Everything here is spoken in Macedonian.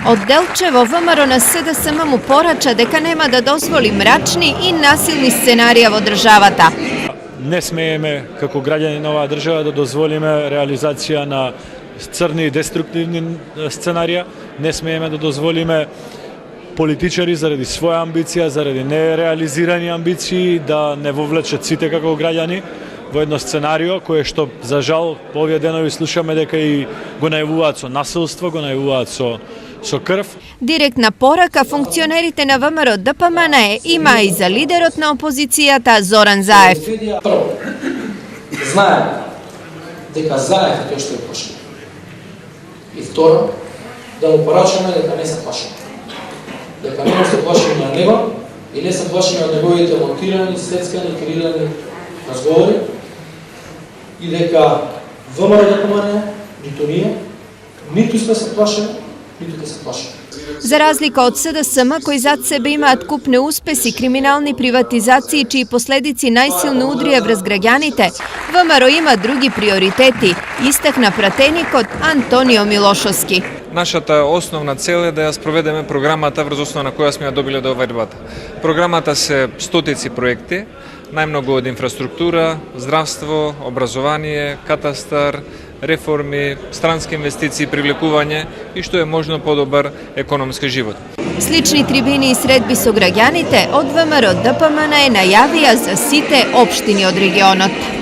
Од Делчево ВМРО на СДСМ му порача дека нема да дозволи мрачни и насилни сценарија во државата. Не смееме како граѓани на оваа држава да дозволиме реализација на црни и деструктивни сценарија. Не смееме да дозволиме политичари заради своја амбиција, заради нереализирани амбиции да не вовлечат сите како граѓани во едно сценарио кое што за жал по овие денови слушаме дека и го најавуваат со насилство, го најавуваат со крв. Директна порака функционерите на ВМРО ДПМН има и за лидерот на опозицијата Зоран Заев. Прво, знаем дека Заев е тој што е пошен. И второ, да му порачаме дека не се плашиме. Дека не се плашиме на него и не се плашиме од неговите монтирани, сецкани, креирани разговори и дека ВМРО ДПМН, ниту ние, ниту сме се плашени, ниту ќе се плашиме. За разлика од СДСМ, кои зад себе имаат куп неуспеси, криминални приватизации, чии последици најсилно удрија врз граѓаните, ВМРО има други приоритети, истакна пратеникот Антонио Милошовски. Нашата основна цел е да ја спроведеме програмата врз основа на која сме ја добиле до оваа дебата. Програмата се стотици проекти, најмногу од инфраструктура, здравство, образование, катастар, реформи, странски инвестиции, привлекување и што е можно подобар економски живот. Слични трибини и средби со граѓаните од ВМРО ДПМН најавија за сите општини од регионот.